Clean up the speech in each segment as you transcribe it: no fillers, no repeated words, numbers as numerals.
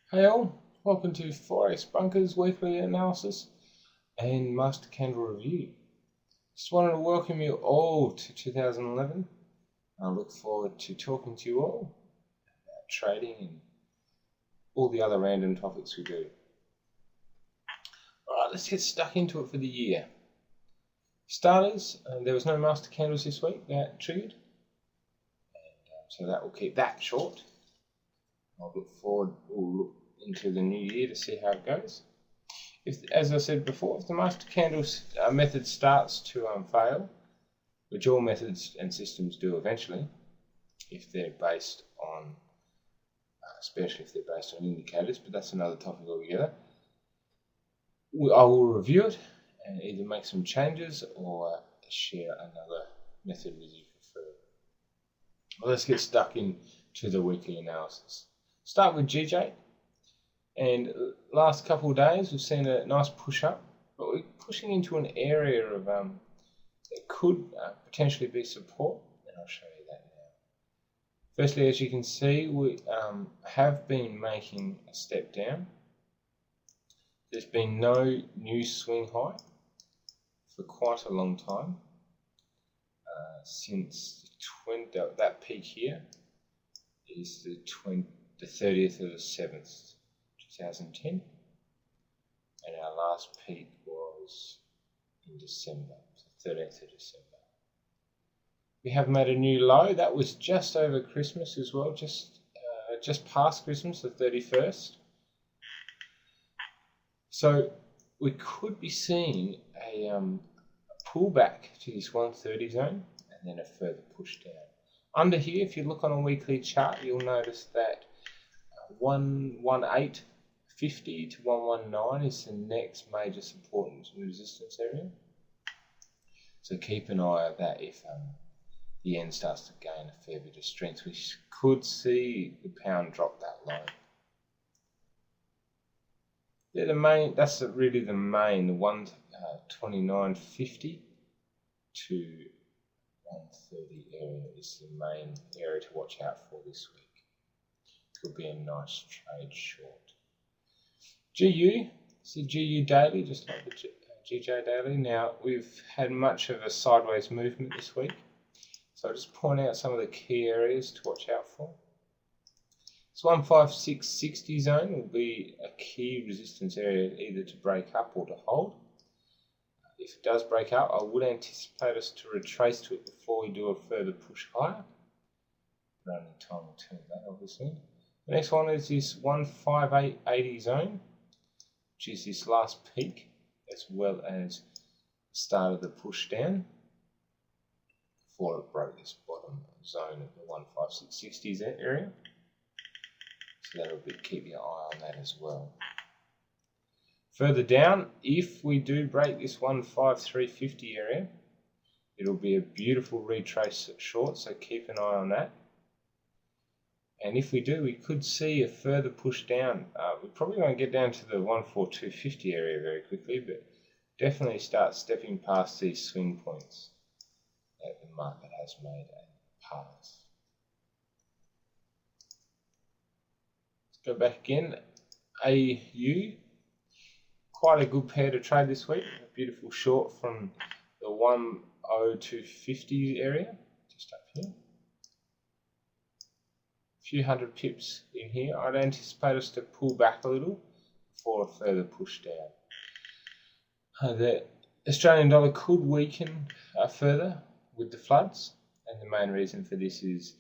Hey all, welcome to ForexBunker's weekly analysis and master candle review. Just wanted to welcome you all to 2011. I look forward to talking to you all about trading and all the other random topics we do. Alright, let's get stuck into it for the year. Starters, there was no master candles this week that triggered, so that will keep that short. I'll look into the new year to see how it goes. As I said before, if the master candles method starts to fail, which all methods and systems do eventually, if they're based on, especially if they're based on indicators, but that's another topic altogether, I will review it and either make some changes or share another method with you for free. Well, let's get stuck into the weekly analysis. Start with GJ, and last couple of days we've seen a nice push up, but we're pushing into an area of that could potentially be support, and I'll show you that now. Firstly, as you can see, we have been making a step down. There's been no new swing high for quite a long time, since that peak here is the 30th of the 7th, 2010, and our last peak was in December, so 13th of December. We have made a new low. That was just over Christmas as well, just past Christmas, the 31st. So we could be seeing a pullback to this 130 zone and then a further push down. Under here, if you look on a weekly chart, you'll notice that 118.50 to 119 is the next major support and resistance area. So keep an eye on that if the yen starts to gain a fair bit of strength. We could see the pound drop that low. Yeah, that's really the main, the 129.50 to 130 area is the main area to watch out for this week. Could be a nice trade short. GU, it's the GU daily, just like the GJ daily. Now, we've had much of a sideways movement this week, so I'll just point out some of the key areas to watch out for. This 156.60 zone will be a key resistance area either to break up or to hold. If it does break up, I would anticipate us to retrace to it before we do a further push higher. But only time will tell that, obviously. The next one is this 158.80 zone, which is this last peak, as well as the start of the push down before it broke this bottom zone of the 156.60 area. So that'll keep your eye on that as well. Further down, if we do break this 153.50 area, it'll be a beautiful retrace short, so keep an eye on that. And if we do, we could see a further push down. We probably won't get down to the 142.50 area very quickly, but definitely start stepping past these swing points that the market has made and past. Let's go back again. AU, quite a good pair to trade this week. A beautiful short from the 102.50 area, just up here. Few hundred pips in here. I'd anticipate us to pull back a little before a further push down. The Australian dollar could weaken further with the floods, and the main reason for this is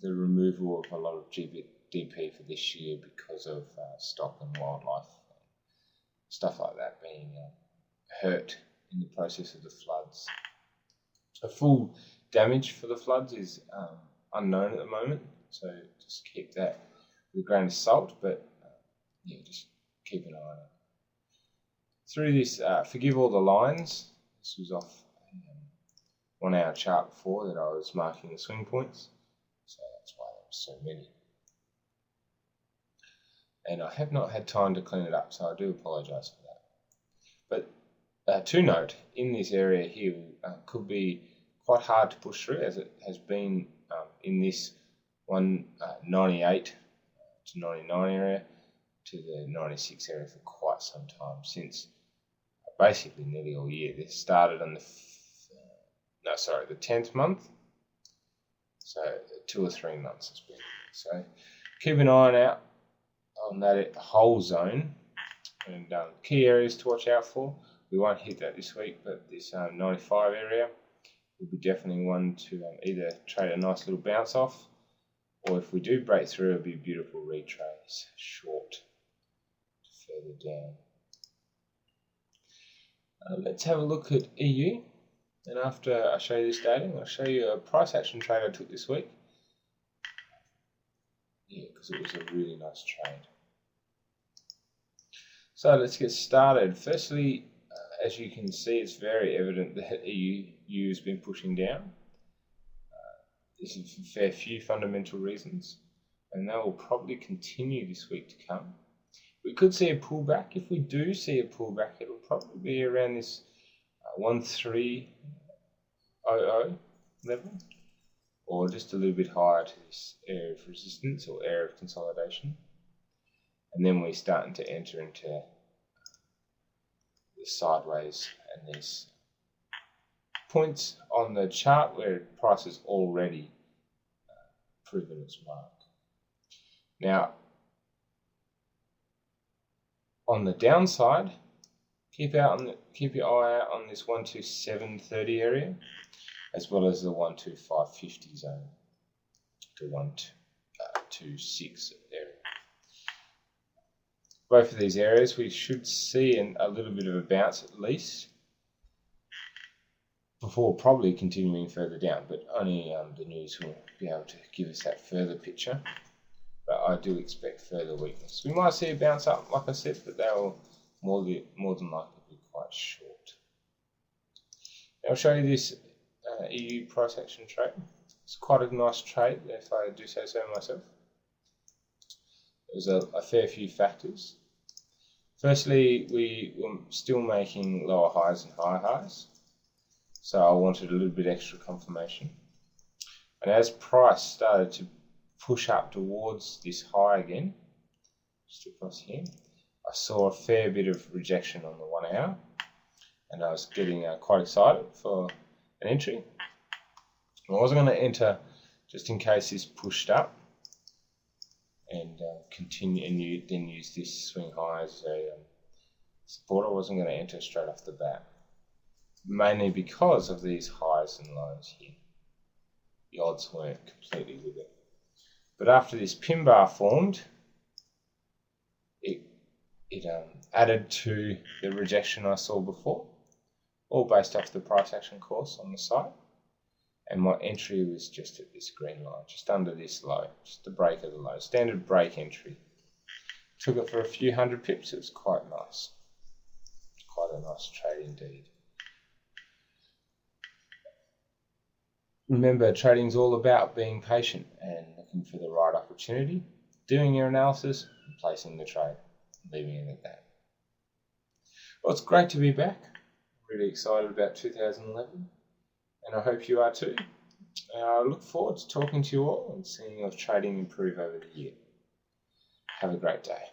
the removal of a lot of GDP for this year because of stock and wildlife, stuff like that being hurt in the process of the floods. A full damage for the floods is unknown at the moment, so just keep that with a grain of salt, but just keep an eye on it. Through this, forgive all the lines, this was off a 1 hour chart before that I was marking the swing points, so that's why there were so many. And I have not had time to clean it up, so I do apologise for that. But to note, in this area here, could be quite hard to push through, as it has been in this 198 to 99 area. to the 96 area for quite some time, since basically nearly all year. This started on the 10th month, so 2 or 3 months it's been. So keep an eye out on that whole zone, and key areas to watch out for. We won't hit that this week, but this 95 area will be definitely one to either trade a nice little bounce off, or if we do break through, it'll be a beautiful retrace short further down. Let's have a look at EU, and after I show you this data, I'll show you a price action trade I took this week. Yeah, because it was a really nice trade. So let's get started. Firstly, as you can see, it's very evident that EU has been pushing down. This is for a fair few fundamental reasons, and that will probably continue this week to come. We could see a pullback. If we do see a pullback, it'll probably be around this 1300 level, or just a little bit higher to this area of resistance or area of consolidation. And then we're starting to enter into the sideways and these points on the chart where price has already proven its mark. Now, on the downside, keep your eye out on this 127.30 area, as well as the 125.50 zone to 126 area. Both of these areas we should see a little bit of a bounce at least before probably continuing further down, but only the news will be able to give us that further picture. But I do expect further weakness. We might see a bounce up, like I said, but they will more than likely be quite short. Now I'll show you this EU price action trade. It's quite a nice trade, if I do say so myself. There's a fair few factors. Firstly, we were still making lower highs and higher highs, so I wanted a little bit extra confirmation. And as price started to push up towards this high again, just across here, I saw a fair bit of rejection on the 1 hour, and I was getting quite excited for an entry. I wasn't going to enter just in case this pushed up and continue, and then use this swing high as a support. I wasn't going to enter straight off the bat, mainly because of these highs and lows here. The odds weren't completely with it. But after this pin bar formed, it added to the rejection I saw before, all based off the price action course on the site. And my entry was just at this green line, just under this low, just the break of the low, standard break entry. Took it for a few hundred pips. It was quite nice. Quite a nice trade indeed. Remember, trading's all about being patient and looking for the right opportunity, doing your analysis, and placing the trade, leaving it at that. Well, it's great to be back. Really excited about 2011, and I hope you are too. I look forward to talking to you all and seeing your trading improve over the year. Have a great day.